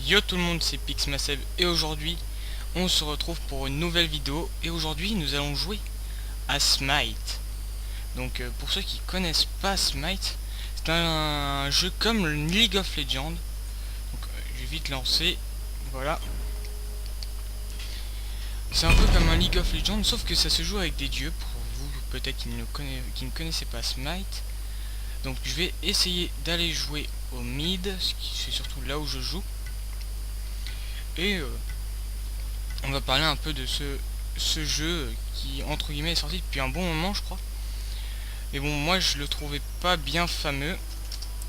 Yo tout le monde, c'est Pixmaseb et aujourd'hui on se retrouve pour une nouvelle vidéo et aujourd'hui nous allons jouer à Smite. Donc pour ceux qui connaissent pas Smite, c'est un jeu comme le League of Legends. Donc je vais vite lancer, voilà. C'est un peu comme un League of Legends sauf que ça se joue avec des dieux pour vous peut-être qui ne connaissez pas Smite. Donc je vais essayer d'aller jouer au mid, c'est surtout là où je joue. Et on va parler un peu de ce jeu qui entre guillemets est sorti depuis un bon moment je crois. Mais bon, moi je le trouvais pas bien fameux.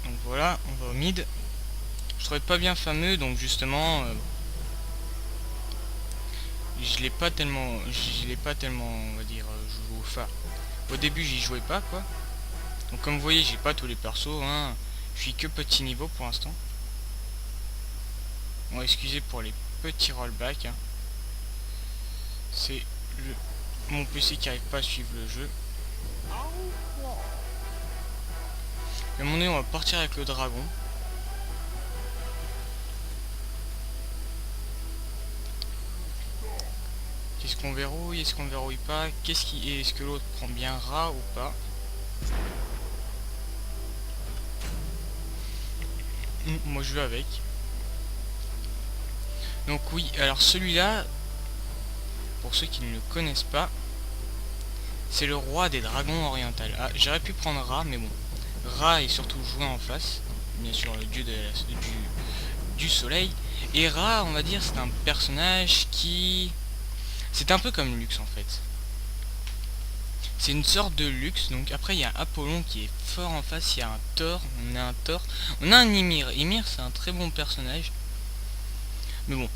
Donc voilà, on va au mid. Je trouvais pas bien fameux, donc justement je l'ai pas tellement on va dire joué au phare. Au début j'y jouais pas quoi. Donc comme vous voyez j'ai pas tous les persos hein. Je suis que petit niveau pour l'instant. Bon excusez pour les petits rollbacks hein. C'est mon PC qui arrive pas à suivre le jeu. Et à un moment donné, on va partir avec le dragon. Est-ce qu'on verrouille? Est-ce qu'on verrouille pas? Est-ce que l'autre prend bien rat ou pas? Moi je vais avec. Donc oui, alors celui-là, pour ceux qui ne le connaissent pas, c'est le roi des dragons orientaux. Ah, j'aurais pu prendre Ra, mais bon. Ra est surtout joué en face. Bien sûr, le dieu du soleil. Et Ra, on va dire, c'est un personnage qui... C'est un peu comme Lux en fait. C'est une sorte de Lux. Donc après, il y a Apollon qui est fort en face. Il y a un Thor. On a un Thor. On a un Ymir. Ymir, c'est un très bon personnage. Mais bon.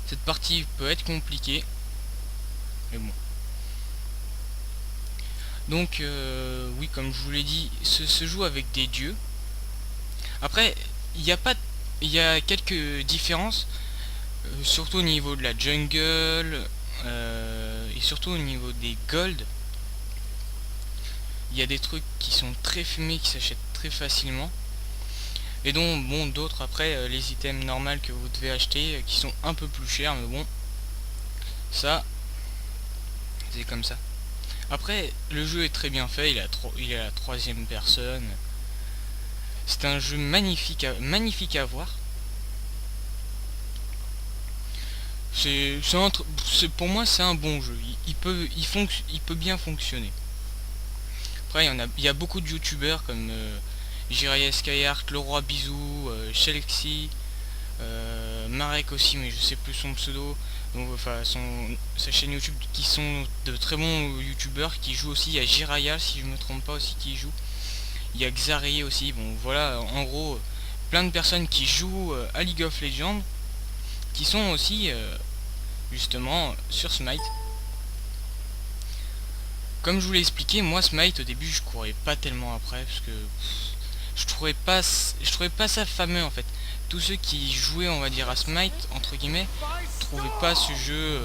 Cette partie peut être compliquée. Mais bon. Donc, oui, comme je vous l'ai dit, se joue avec des dieux. Après, il y a quelques différences, surtout au niveau de la jungle, et surtout au niveau des gold. Il y a des trucs qui sont très fumés, qui s'achètent très facilement. Et donc, bon, d'autres après, les items normaux que vous devez acheter, qui sont un peu plus chers, mais bon, ça, c'est comme ça. Après, le jeu est très bien fait, il est à la troisième personne. C'est un jeu magnifique à voir. Pour moi, c'est un bon jeu. Il peut bien fonctionner. Après, il y a beaucoup de youtubeurs comme Jiraya Skyheart, Le Roi Bisou, Shelxi, Marek aussi, mais je sais plus son pseudo. Donc, enfin, sa chaîne YouTube, qui sont de très bons youtubeurs qui jouent aussi. Il y a Jiraya, si je me trompe pas, aussi qui joue. Il y a Xari aussi. Bon, voilà, en gros, plein de personnes qui jouent à League of Legends, qui sont aussi justement sur Smite. Comme je vous l'ai expliqué, moi Smite au début je courais pas tellement après parce que je trouvais pas ça fameux en fait. Tous ceux qui jouaient on va dire à Smite entre guillemets trouvaient pas ce jeu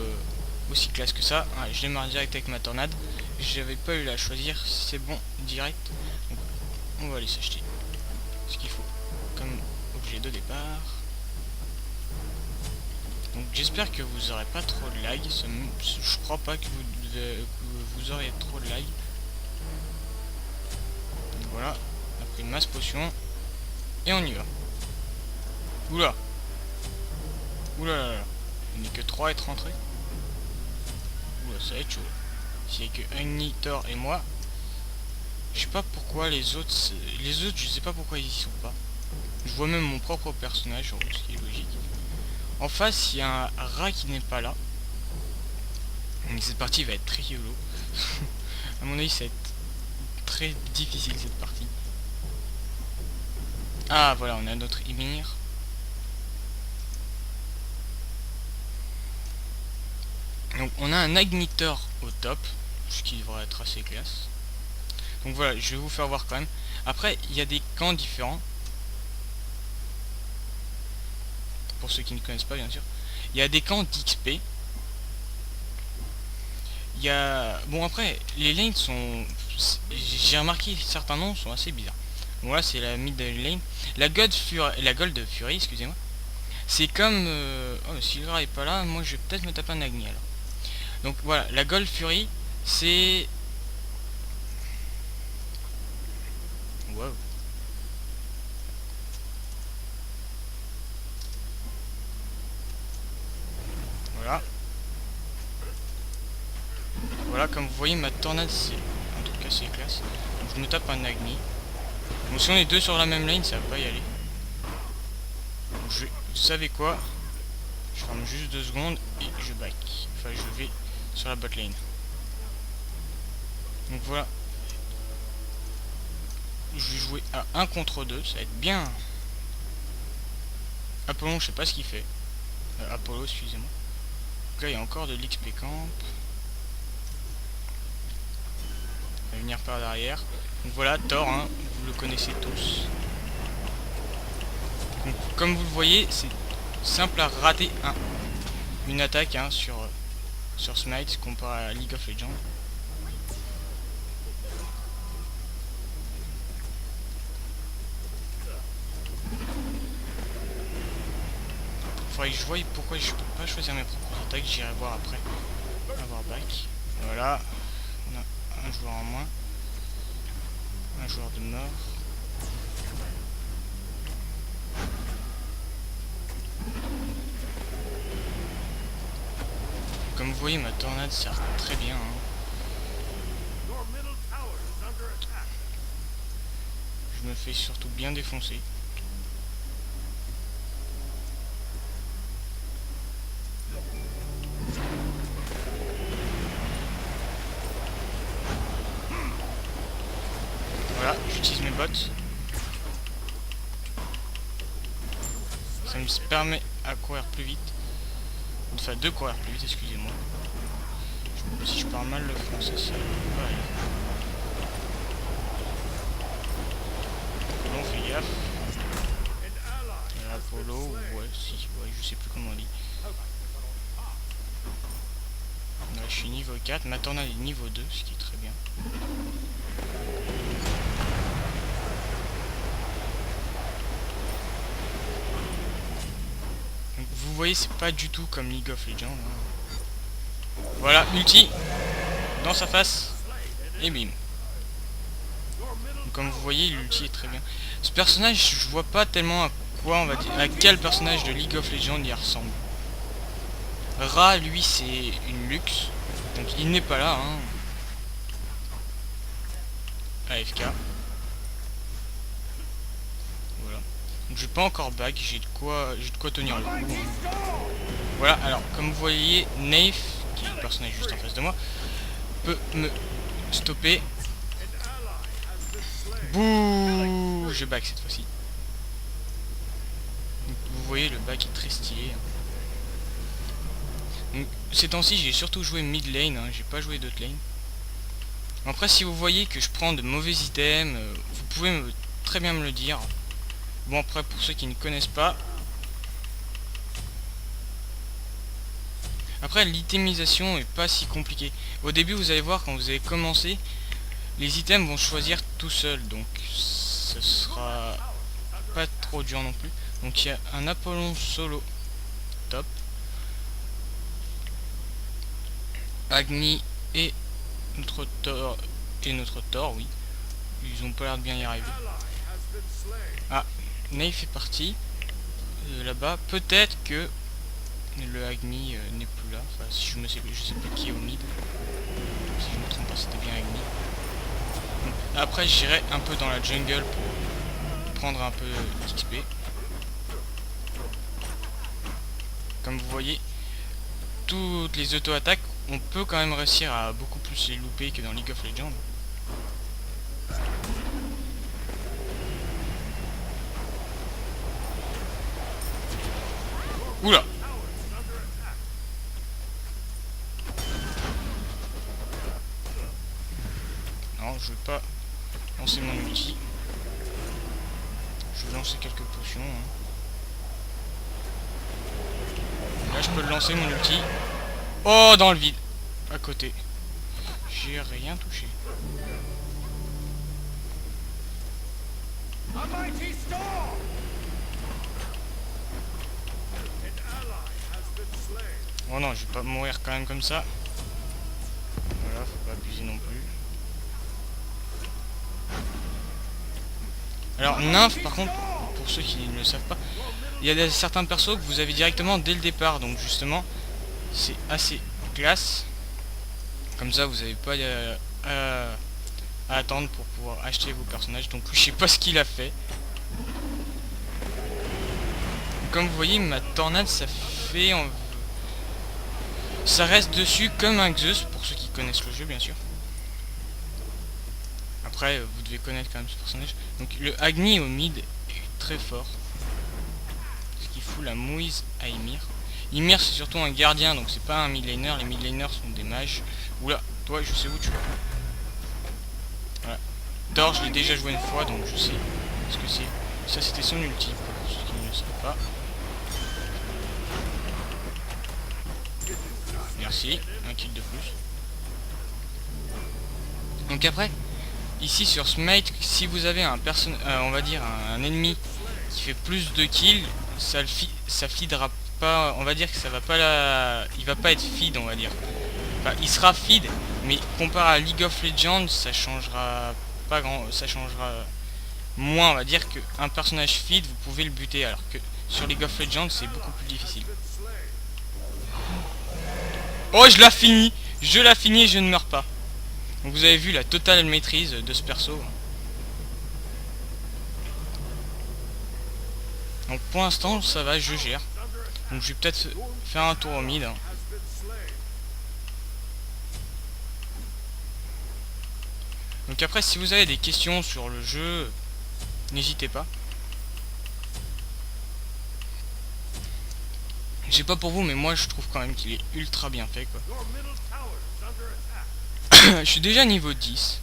aussi classe que ça. Ah, je démarre direct avec ma tornade. J'avais pas eu à choisir, c'est bon direct. Donc, on va aller s'acheter ce qu'il faut comme objet de départ. Donc j'espère que vous aurez pas trop de lag. Je crois pas que vous auriez trop de lag. Donc voilà, on a pris une masse potion et on y va. Oula, oula là là, il n'est que 3 à être rentré. Oula, ça va être chaud. S'il n'y a que Ignitor et moi, je sais pas pourquoi les autres, je sais pas pourquoi ils y sont pas. Je vois même mon propre personnage, ce qui est logique. En face, il y a un rat qui n'est pas là. Mais cette partie va être très rigolo. À mon avis, ça va être très difficile cette partie. Ah, voilà, on a notre Ymir. Donc, on a un Ignitor au top, ce qui devrait être assez classe. Donc voilà, je vais vous faire voir quand même. Après, il y a des camps différents. Pour ceux qui ne connaissent pas, bien sûr. Il y a des camps d'XP. Il y a... Bon après, les lanes sont... J'ai remarqué certains noms sont assez bizarres. Voilà, c'est la mid lane. La Gold Fury, excusez-moi. C'est comme... Oh, si le gras est pas là, moi je vais peut-être me taper un Agni alors. Donc voilà, la Gold Fury, c'est... Wow. Voilà. Voilà, comme vous voyez, ma tornade, c'est... En tout cas, c'est classe. Donc je me tape un Agni. Bon, si on est deux sur la même lane, ça va pas y aller. Donc, vous savez quoi? Je ferme juste 2 secondes et je back. Enfin, je vais sur la bot lane. Donc voilà. Je vais jouer à 1 contre 2, ça va être bien. Apollon, je sais pas ce qu'il fait. Apollo, excusez-moi. Donc là, il y a encore de l'XP camp. Il va venir par derrière. Donc voilà, Thor, hein, vous le connaissez tous. Donc, comme vous le voyez, c'est simple à rater une attaque hein, sur Smite comparé à League of Legends. Faudrait que je voie pourquoi je peux pas choisir mes propres attaques, j'irai voir après. Avoir back. Voilà. On a un joueur en moins. Un joueur de mort. Comme vous voyez, ma tornade sert très bien. Hein. Je me fais surtout bien défoncer. Voilà, j'utilise mes bots. Ça me permet à courir plus vite. Enfin, de courir plus vite, excusez-moi. Si je parle mal le français, ça va aller. Bon, fais gaffe. Apollo, ouais, si, ouais, je sais plus comment on dit. Là, je suis niveau 4, ma tornade est niveau 2, ce qui est très bien. Donc, vous voyez, c'est pas du tout comme League of Legends. Hein. Voilà, ulti dans sa face et bim. Donc, comme vous voyez, l'ulti est très bien. Ce personnage, je vois pas tellement à quoi on va dire, à quel personnage de League of Legends il ressemble. Ra, lui, c'est une luxe, donc il n'est pas là. Hein. AFK. Voilà. Donc je vais pas encore back, j'ai de quoi tenir le coup. Hein. Voilà. Alors, comme vous voyez, Naif, qui est le personnage juste en face de moi, peut me stopper. Bouh, je back cette fois-ci. Vous voyez, le back est très stylé. Donc, ces temps-ci, j'ai surtout joué mid lane, hein, j'ai pas joué d'autres lane. Après, si vous voyez que je prends de mauvais items, vous pouvez très bien me le dire. Bon, après, pour ceux qui ne connaissent pas. Après, l'itemisation est pas si compliquée. Au début, vous allez voir, quand vous allez commencer, les items vont choisir tout seul, donc ce sera pas trop dur non plus. Donc il y a un Apollon solo, top. Agni et notre Thor, oui. Ils ont pas l'air de bien y arriver. Ah, Naif est parti. Là-bas, peut-être que le Agni n'est plus là. Enfin, si je sais plus qui est au mid. Si je me trompe pas, c'était bien Agni. Donc, après, j'irai un peu dans la jungle pour prendre un peu d'XP. Comme vous voyez, toutes les auto-attaques, on peut quand même réussir à beaucoup plus les louper que dans League of Legends. Oula! Non, je vais pas lancer mon ulti. Je vais lancer quelques potions. Hein. Là, je peux le lancer mon ulti. Oh, dans le vide. À côté. J'ai rien touché. Oh non, je vais pas mourir quand même comme ça. Voilà, faut pas abuser non plus. Alors, nymphe, par contre, pour ceux qui ne le savent pas, il y a certains persos que vous avez directement dès le départ. Donc, justement, c'est assez classe. Comme ça, vous n'avez pas à attendre pour pouvoir acheter vos personnages. Donc, je sais pas ce qu'il a fait. Comme vous voyez, ma tornade, ça fait... Ça reste dessus comme un Zeus, pour ceux qui connaissent le jeu, bien sûr. Après, vous devez connaître quand même ce personnage. Donc, le Agni au mid est très fort. Ce qui fout la mouise à Ymir. Ymir, c'est surtout un gardien, donc c'est pas un mid laner. Les mid laners sont des mages. Oula, toi, je sais où tu vas. Voilà. Thor, je l'ai déjà joué une fois, donc je sais ce que c'est. Ça, c'était son ulti, pour ceux qui ne le savent pas. Merci, un kill de plus. Donc après, ici sur Smite, si vous avez un on va dire un ennemi qui fait plus de kills, ça feedera pas, on va dire que ça va pas il va pas être feed, on va dire. Enfin, il sera feed, mais comparé à League of Legends, ça changera pas grand, ça changera moins, on va dire qu'un personnage feed, vous pouvez le buter, alors que sur League of Legends, c'est beaucoup plus difficile. Oh, je la finis et je ne meurs pas. Donc vous avez vu la totale maîtrise de ce perso. Donc pour l'instant ça va, je gère. Donc je vais peut-être faire un tour au mid. Donc après, si vous avez des questions sur le jeu, n'hésitez pas. Je sais pas pour vous, mais moi je trouve quand même qu'il est ultra bien fait, quoi. Je suis déjà niveau 10.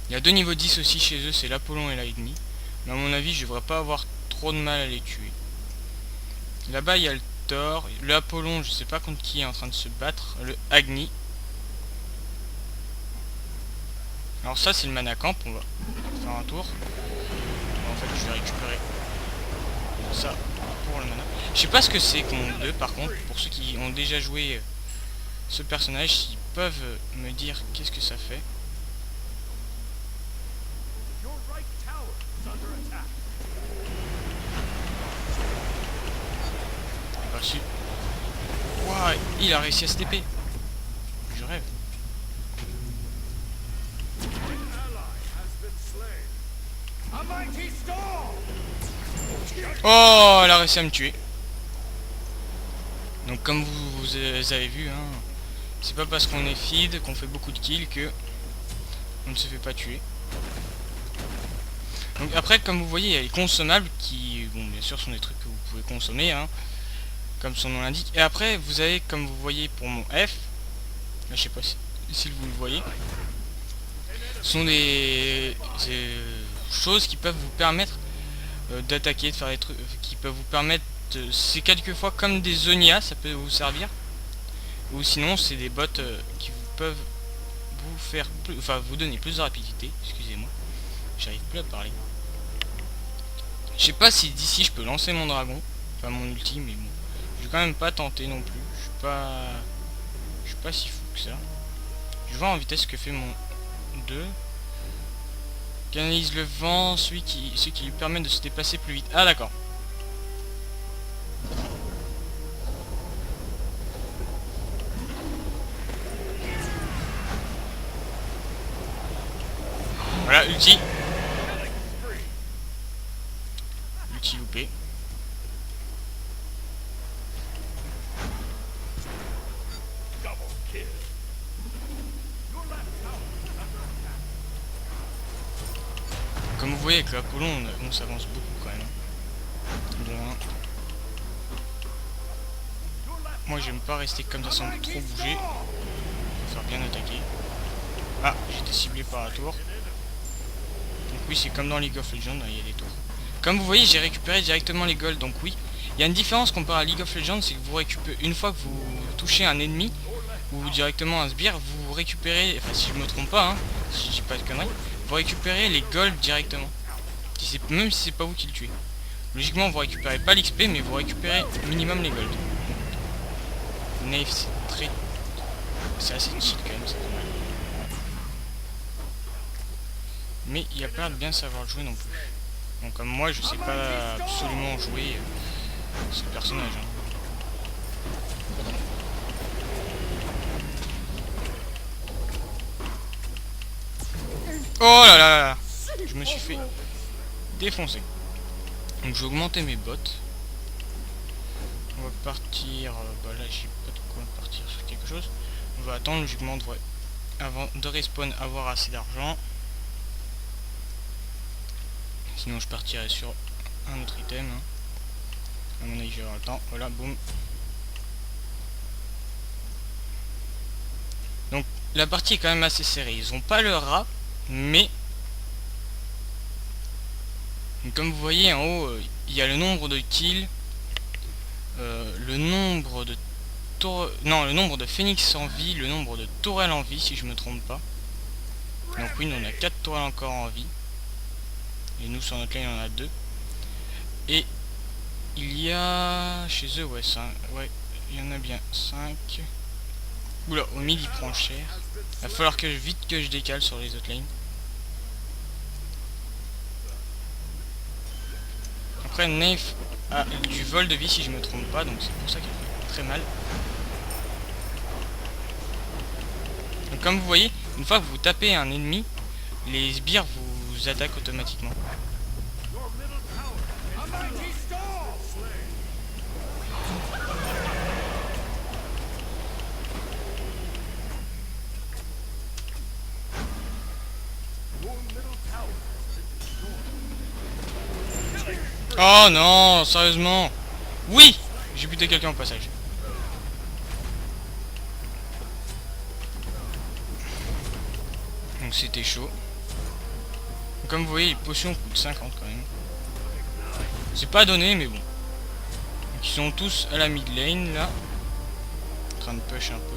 Il y a deux niveaux 10 aussi chez eux, c'est l'Apollon et l'Agni. Mais à mon avis, je devrais pas avoir trop de mal à les tuer. Là-bas, il y a le Thor. Le Apollon, je sais pas contre qui est en train de se battre. Le Agni. Alors ça, c'est le mana camp. On va faire un tour. En fait, je vais récupérer ça pour le mana. Je sais pas ce que c'est Commande 2, par contre. Pour ceux qui ont déjà joué ce personnage, s'ils peuvent me dire qu'est-ce que ça fait. Reçu. Waouh, il a réussi à se TP. Je rêve. Oh, elle a réussi à me tuer. Donc comme vous avez vu, hein, c'est pas parce qu'on est feed, qu'on fait beaucoup de kills que on ne se fait pas tuer. Donc après, comme vous voyez, il y a les consommables qui, bon, bien sûr, sont des trucs que vous pouvez consommer, hein, comme son nom l'indique. Et après, vous avez, comme vous voyez pour mon F, là, je sais pas si vous le voyez, sont des choses qui peuvent vous permettre d'attaquer, de faire des trucs, qui peuvent vous permettre, c'est quelquefois comme des Zonia, ça peut vous servir, ou sinon c'est des bots qui peuvent vous faire plus, enfin vous donner plus de rapidité. Excusez-moi, j'arrive plus à parler. Je sais pas si d'ici je peux lancer mon dragon, enfin mon ulti, mais bon, je vais quand même pas tenter non plus. Je suis pas si fou que ça. Je vois en vitesse ce que fait mon 2. Canalise le vent, ce qui lui permet de se déplacer plus vite. Ah d'accord. Voilà, ulti. Ulti loupé. Comme vous voyez avec l'Apollon, on s'avance beaucoup quand même. Bon, moi j'aime pas rester comme ça sans trop bouger. Faut faire bien attaquer. Ah, j'étais ciblé par la tour. Donc oui, c'est comme dans League of Legends, il y a des tours. Comme vous voyez, j'ai récupéré directement les golds, donc oui. Il y a une différence comparé à League of Legends, c'est que vous récupérez, une fois que vous touchez un ennemi, ou directement un sbire, vous récupérez, enfin si je me trompe pas, hein, si je dis pas de conneries, vous récupérez les golds directement. Même si c'est pas vous qui le tuez. Logiquement, vous récupérez pas l'XP, mais vous récupérez minimum les golds. Knave, c'est très... C'est assez cheat quand même, c'est pas mal. Mais il y a pas de bien savoir le jouer non plus. Donc comme moi, je sais pas absolument jouer ce personnage. Hein. Oh là là là! Je me suis fait défoncer. Donc je vais augmenter mes bottes. On va partir... bah là j'ai pas de quoi partir sur quelque chose. On va attendre logiquement avant de respawn avoir assez d'argent. Sinon je partirai sur un autre item. Hein. À mon avis je vais avoir le temps. Voilà, boum. Donc la partie est quand même assez serrée. Ils ont pas le rat, mais... comme vous voyez en haut, il y a le nombre de kills, le nombre de le nombre de phoenix en vie, le nombre de tourelles en vie si je me trompe pas. Donc oui, nous on a 4 tourelles encore en vie. Et nous sur notre lane on en a 2. Et il y a chez eux ouais, il y en a bien 5. Oula, au mid il prend cher. Il va falloir que vite que je décale sur les autres lanes. Après Knave a du vol de vie si je me trompe pas, donc c'est pour ça qu'il fait très mal. Donc comme vous voyez, une fois que vous tapez un ennemi, les sbires vous attaquent automatiquement. Oh non, sérieusement. Oui, j'ai buté quelqu'un au passage. Donc c'était chaud. Comme vous voyez, les potions coûtent 50 quand même. C'est pas donné, mais bon. Donc ils sont tous à la mid lane là. En train de push un peu.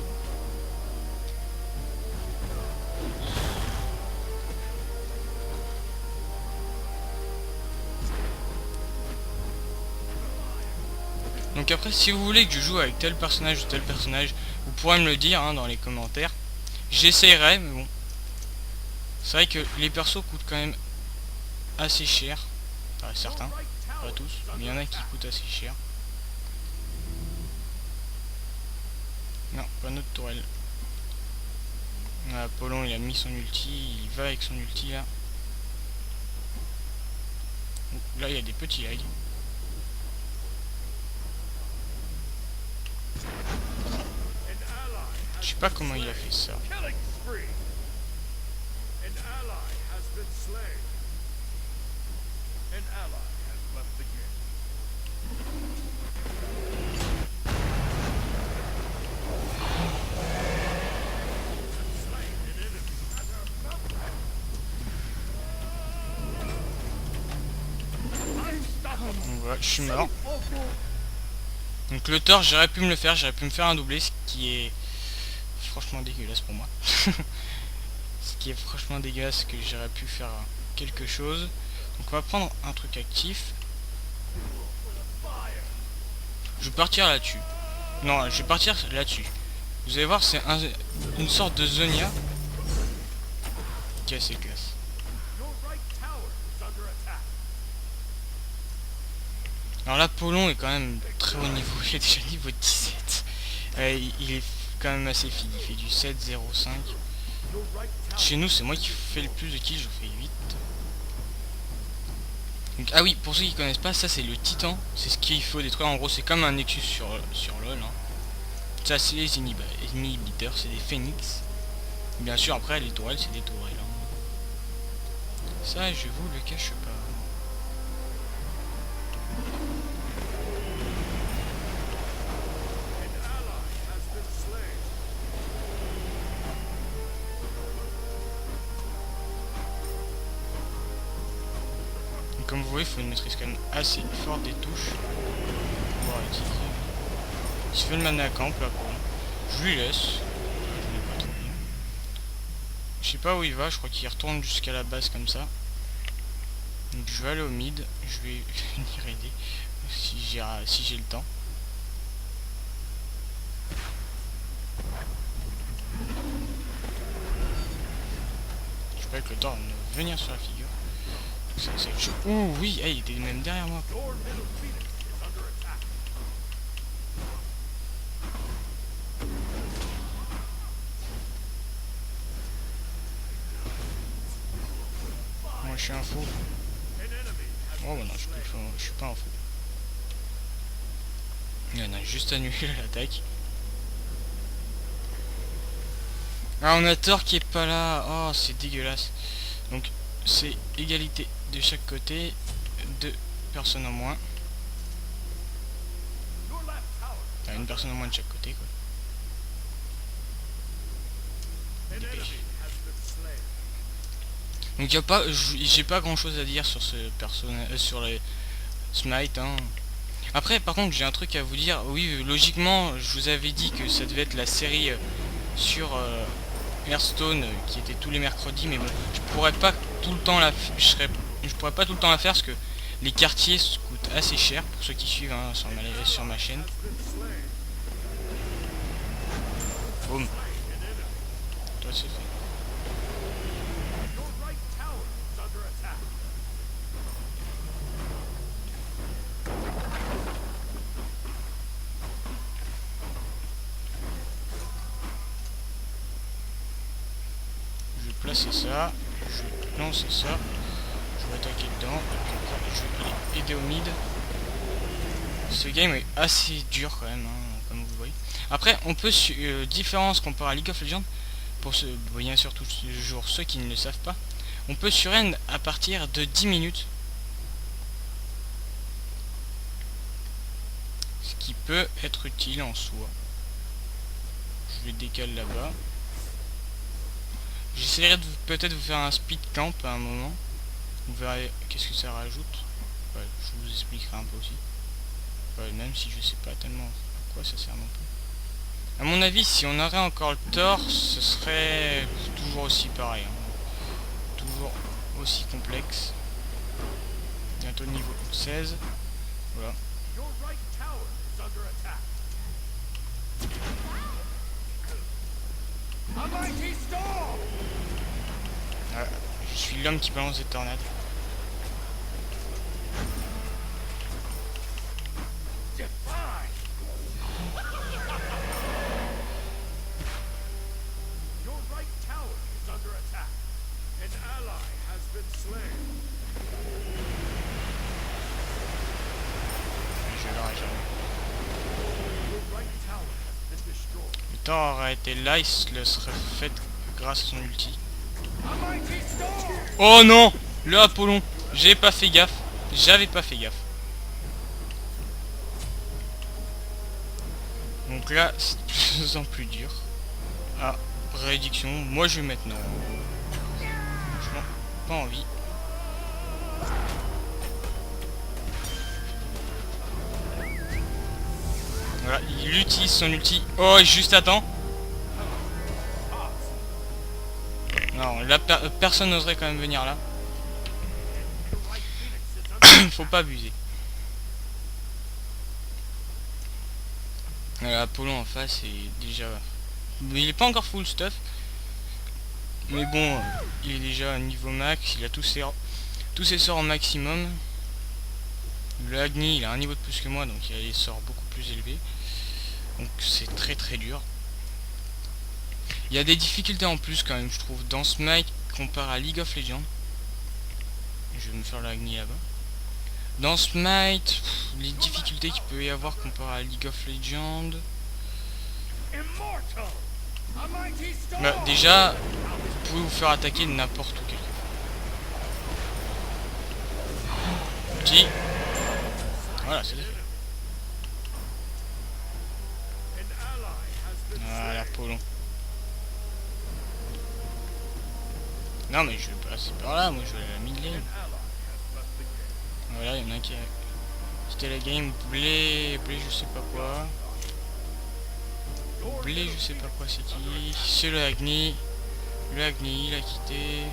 Donc après, si vous voulez que je joue avec tel personnage ou tel personnage, vous pourrez me le dire hein, dans les commentaires. J'essaierai, mais bon. C'est vrai que les persos coûtent quand même assez cher. Enfin, certains, pas tous, mais il y en a qui coûtent assez cher. Non, pas notre tourelle. Apollon il a mis son ulti, il va avec son ulti là. Là il y a des petits lags. Je sais pas comment il a fait ça. Donc voilà, je suis mort. Donc le torche, j'aurais pu me le faire, j'aurais pu me faire un doublé, ce qui est franchement dégueulasse pour moi. Ce qui est franchement dégueulasse, que j'aurais pu faire quelque chose. Donc on va prendre un truc actif. Je vais partir là-dessus. Non, je vais partir là-dessus. Vous allez voir, c'est une sorte de Zonia qui est assez classe. Alors l'Apollon est quand même très haut niveau, il est déjà niveau 17. Il est quand même assez fini, il fait du 7-0-5. Chez nous c'est moi qui fais le plus de kills, je fais 8. Donc, ah oui, pour ceux qui connaissent pas, ça c'est le Titan, c'est ce qu'il faut détruire, en gros c'est comme un Nexus sur LoL. Hein. Ça c'est les inhibiteurs, c'est des phoenix. Bien sûr après les tourelles c'est des tourelles. Hein. Ça je vous le cache pas. Comme vous voyez, il faut une maîtrise quand même assez forte des touches pour pouvoir utiliser. Il se fait le mana camp là pour... Je lui laisse. Je l'ai pas trop bien. Je sais pas où il va, je crois qu'il retourne jusqu'à la base comme ça. Donc je vais aller au mid, je vais venir aider si j'ai le temps. Je peux avec le temps de venir sur la figure. C'est chaud. Ouh oui, hey, il était même derrière moi. Moi je suis un fou. Oh bah non, je suis pas un fou. Il y en a juste annulé l'attaque. Ah, on a Thor qui est pas là. Oh, c'est dégueulasse. Donc, c'est égalité de chaque côté. 2 personnes en moins. Ah, une personne en moins de chaque côté, quoi. Dépêche. Donc, y a pas, j'ai pas grand chose à dire sur ce personnage, sur les Smite. Hein. Après, par contre, j'ai un truc à vous dire. Oui, logiquement, je vous avais dit que ça devait être la série sur Hearthstone qui était tous les mercredis, mais bon, je pourrais pas tout le temps je pourrais pas tout le temps la faire parce que les quartiers coûtent assez cher pour ceux qui suivent hein, sur ma chaîne. Boum. Toi c'est fait. Je vais placer ça, je vais lancer ça, je vais attaquer dedans, et puis après je vais aider au mid. Ce game est assez dur quand même, hein, comme vous voyez. Après, on peut, différence comparé à League of Legends, pour ceux, bien sûr toujours ceux qui ne le savent pas, on peut surend à partir de 10 minutes. Ce qui peut être utile en soi. Je vais décaler là-bas. J'essaierai de peut-être vous faire un speed camp à un moment. Vous verrez qu'est-ce que ça rajoute. Ouais, je vous expliquerai un peu aussi. Ouais, même si je sais pas tellement à quoi ça sert non plus. À mon avis, si on aurait encore le Thor, ce serait toujours aussi pareil. Hein. Toujours aussi complexe. Bientôt niveau 16. Voilà. Ah, je suis l'homme qui balance des tornades. Je l'aurais jamais. Le Thor aurait été là, il se le serait fait grâce à son ulti. Oh non! Le Apollon! J'ai pas fait gaffe. J'avais pas fait gaffe. Donc là, c'est de plus en plus dur. Ah, réduction. Moi, je vais mettre non. Franchement, pas envie. Voilà, il utilise son ulti. Oh, juste à temps. Non, là, personne n'oserait quand même venir là. Faut pas abuser. Apollon en face est déjà... Il est pas encore full stuff. Mais bon, il est déjà à niveau max. Il a tous ses sorts au maximum. Le Agni, il a un niveau de plus que moi, donc il a des sorts beaucoup plus élevés. Donc c'est très très dur. Il y a des difficultés en plus quand même, je trouve, dans Smite comparé à League of Legends. Je vais me faire le Agni là-bas. Dans Smite, les difficultés qu'il peut y avoir comparé à League of Legends. Bah, déjà, vous pouvez vous faire attaquer n'importe où quelque fois. Petit. Voilà, c'est fait. Voilà, Apollon. Non mais je vais passer par là, moi je vais à la mid-lane. Voilà, il y en a un qui a quitté la game. Blé je sais pas quoi. Blé je sais pas quoi c'est qui. C'est le Agni. Le Agni, il a quitté.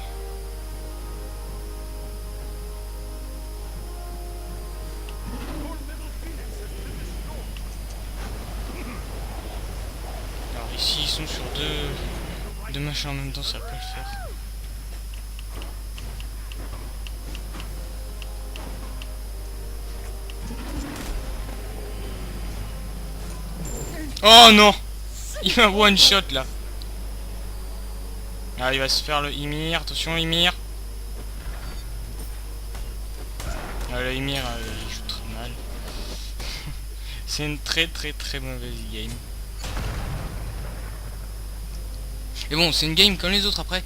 Alors ici ils sont sur deux machins en même temps, ça va pas le faire. Oh non! Il m'a one shot là. Ah, il va se faire le Ymir, attention Ymir. Ah, le Ymir il joue très mal. C'est une très mauvaise game. Et bon, c'est une game comme les autres. Après,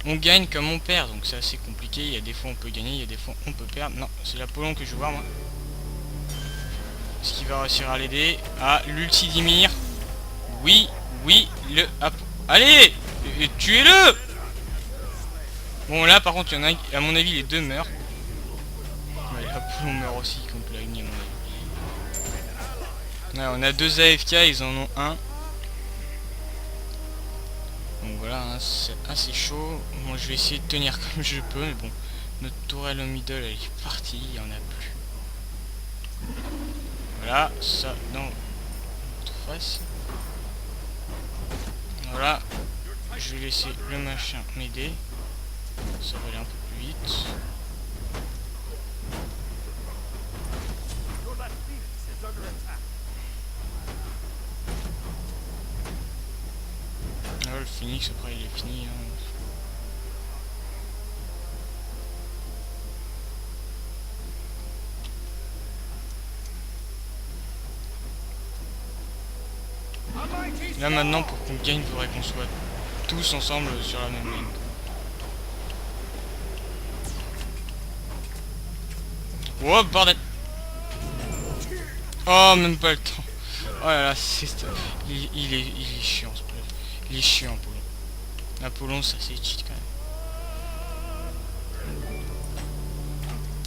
on gagne comme on perd, donc c'est assez compliqué. Il y a des fois on peut gagner, il y a des fois on peut perdre. Non, c'est l'Apollon que je veux voir moi. Est-ce qu'il va réussir à l'aider? Ah, l'ulti d'Ymir. Oui, oui, le... Allez, tuez-le! Bon, là, par contre, il y en a un... À mon avis, les deux meurent. Ouais, l'Apollon meurt aussi contre l'Agni, à mon avis. Ouais, on a deux AFK, ils en ont un. Donc voilà, hein, c'est assez chaud. Moi, je vais essayer de tenir comme je peux, mais bon. Notre tourelle au middle, elle est partie, il n'y en a plus. Voilà, ça, dans notre face. Voilà, je vais laisser le machin m'aider. Ça va aller un peu plus vite. Là, le Phoenix, après, il est fini. Hein. Là, maintenant, pour qu'on gagne, il faudrait qu'on soit tous ensemble sur la même ligne. Oh, bordel! Oh, même pas le temps. Oh là là, il est chiant, ce play. Il est chiant, Apollon. Apollon, ça c'est cheat quand même.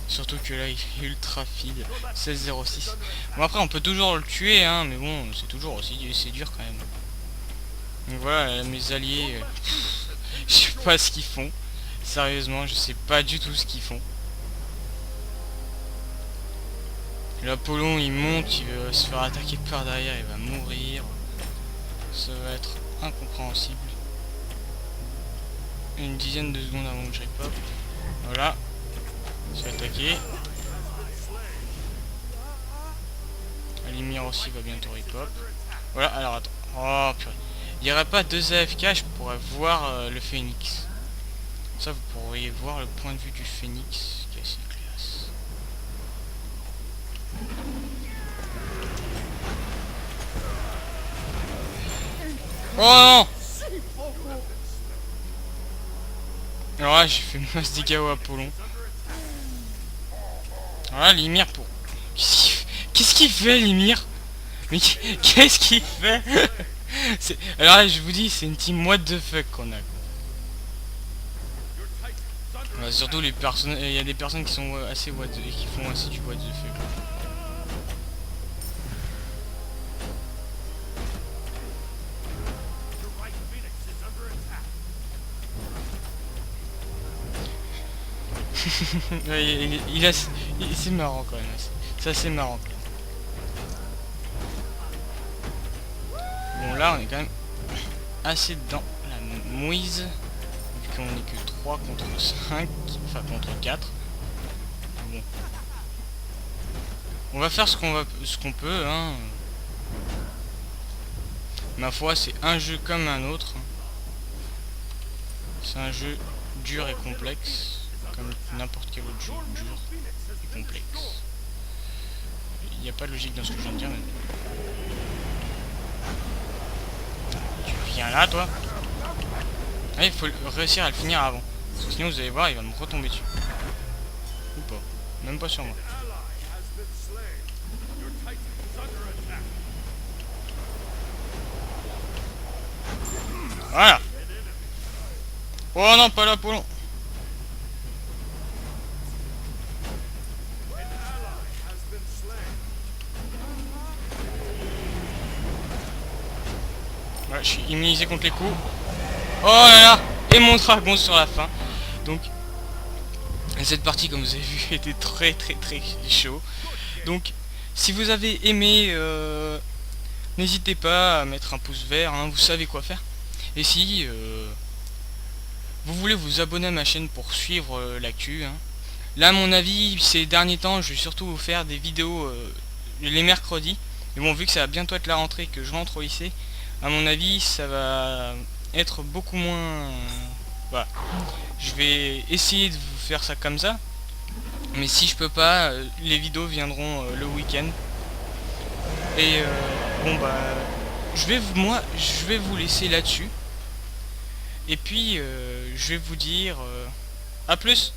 Surtout que là, il est ultra feed. 16-06. Bon, après, on peut toujours le tuer, hein, mais bon, c'est toujours aussi c'est dur quand même. Donc voilà, mes alliés, je sais pas ce qu'ils font. Sérieusement, je sais pas du tout ce qu'ils font. L'Apollon, il monte, il va se faire attaquer par derrière, il va mourir. Ça va être incompréhensible. Une dizaine de secondes avant que je repop. Voilà. Se fait attaquer. Ymir aussi va bientôt repop. Voilà, alors attends. Oh purée. Il n'y aurait pas deux AFK, je pourrais voir le Phoenix. Ça, vous pourriez voir le point de vue du Phoenix, qui est assez classe. Oh non! Alors là, j'ai fait masse dégâts au Apollon. Alors là, l'Ymir pour... Qu'est-ce qu'il fait, l'Ymir? Mais qu'est-ce qu'il fait? Alors là, je vous dis, c'est une team what the fuck qu'on a. Ouais, surtout les personnes, il y a des personnes qui sont assez what the, qui font assez du what the fuck. Ouais, c'est marrant quand même. C'est assez marrant. Bon, là, on est quand même assez dans la mouise. Vu qu'on est que 3 contre 5, enfin contre 4. Bon. On va faire ce qu'on peut, hein. Ma foi, c'est un jeu comme un autre. C'est un jeu dur et complexe. Comme n'importe quel autre jeu dur et complexe. Il n'y a pas de logique dans ce que je viens de dire. Mais... Tu viens là, toi? Ah, il faut réussir à le finir avant. Parce que sinon, vous allez voir, il va me retomber dessus. Ou pas. Même pas sur moi. Voilà. Oh non, pas l'Apollon. Ouais, je suis immunisé contre les coups. Oh là là. et mon dragon sur la fin. Donc cette partie, comme vous avez vu, était très chaud. Donc si vous avez aimé, n'hésitez pas à mettre un pouce vert, hein, vous savez quoi faire. Et si vous voulez vous abonner à ma chaîne pour suivre l'actu, hein. Là, à mon avis, ces derniers temps, je vais surtout vous faire des vidéos les mercredis. Mais bon, vu que ça va bientôt être la rentrée, que je rentre au lycée, à mon avis, ça va être beaucoup moins... voilà. Je vais essayer de vous faire ça comme ça. Mais si je peux pas, les vidéos viendront le week-end. Et bon bah, je vais vous laisser là-dessus. Et puis, je vais vous dire à plus.